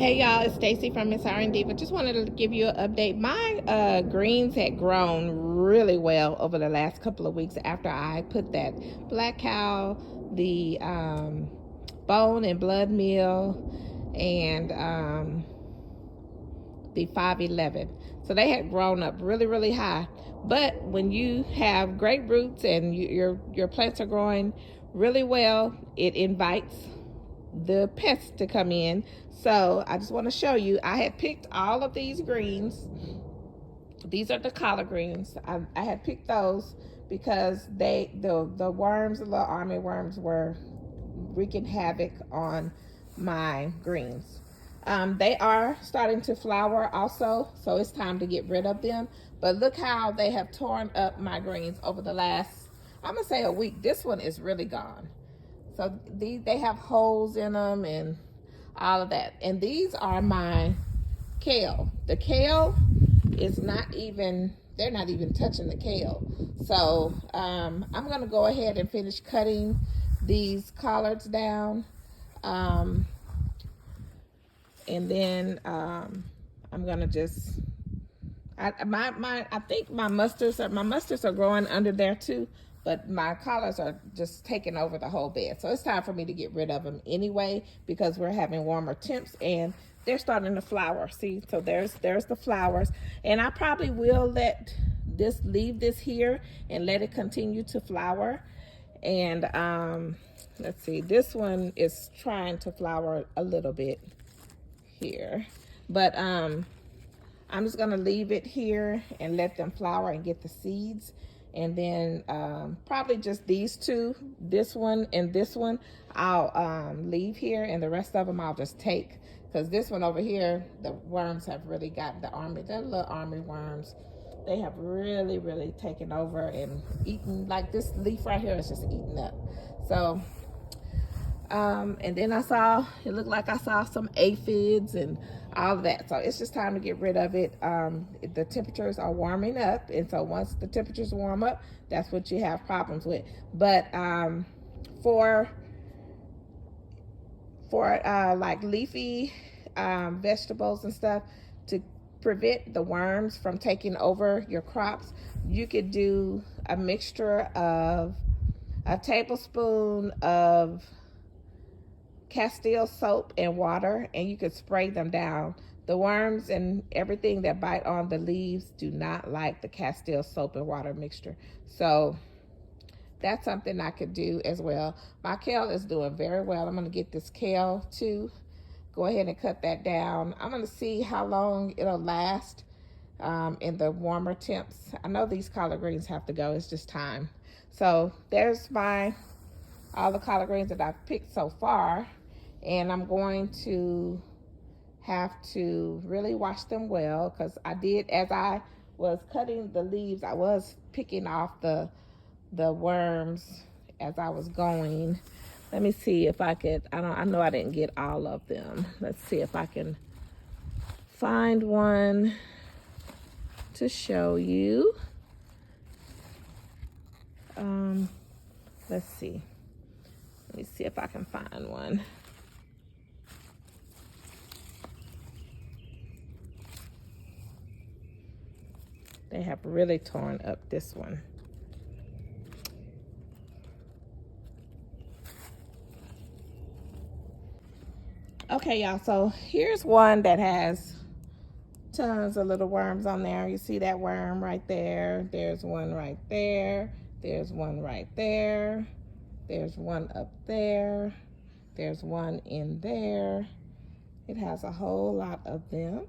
Hey y'all, it's Stacy from Miss R&D, but just wanted to give you an update. My greens had grown really well over the last couple of weeks after I put that Black Cow, the bone and blood meal, and the 511. So they had grown up really, really high. But when you have great roots and your plants are growing really well, it invites the pests to come in. So I just want to show you, I had picked all of these greens. These are the collard greens. I had picked those because the worms, the little army worms, were wreaking havoc on my greens. They are starting to flower also, so it's time to get rid of them. But look how they have torn up my greens over the last, I'm gonna say, a week. This one is really gone. So they have holes in them and all of that. And these are my kale. The kale is not even, they're not even touching the kale. So I'm gonna go ahead and finish cutting these collards down. And then I'm gonna just, I think my mustards are growing under there too, but my collards are just taking over the whole bed. So it's time for me to get rid of them anyway, because we're having warmer temps and they're starting to flower. See, so there's the flowers, and I probably will leave this here and let it continue to flower. And let's see, this one is trying to flower a little bit here, but I'm just gonna leave it here and let them flower and get the seeds. And then probably just these two, this one and this one, I'll leave here, and the rest of them I'll just take, because this one over here, the worms have really got the little army worms. They have really, really taken over and eaten, like this leaf right here is just eaten up. So and then it looked like I saw some aphids and all of that. So it's just time to get rid of it. The temperatures are warming up, and so once the temperatures warm up, that's what you have problems with. But for like leafy vegetables and stuff, to prevent the worms from taking over your crops, you could do a mixture of a tablespoon of Castile soap and water, and you could spray them down. The worms and everything that bite on the leaves do not like the Castile soap and water mixture. So that's something I could do as well. My kale is doing very well. I'm going to get this kale too. Go ahead and cut that down. I'm going to see how long it'll last in the warmer temps. I know these collard greens have to go. It's just time. So there's all the collard greens that I've picked so far. And I'm going to have to really wash them well, because I did, as I was cutting the leaves, I was picking off the worms as I was going. Let me see if I could, I know I didn't get all of them. Let's see if I can find one to show you. Let's see. Let me see if I can find one. They have really torn up this one. Okay, y'all, so here's one that has tons of little worms on there. You see that worm right there? There's one right there. There's one right there. There's one up there. There's one in there. It has a whole lot of them.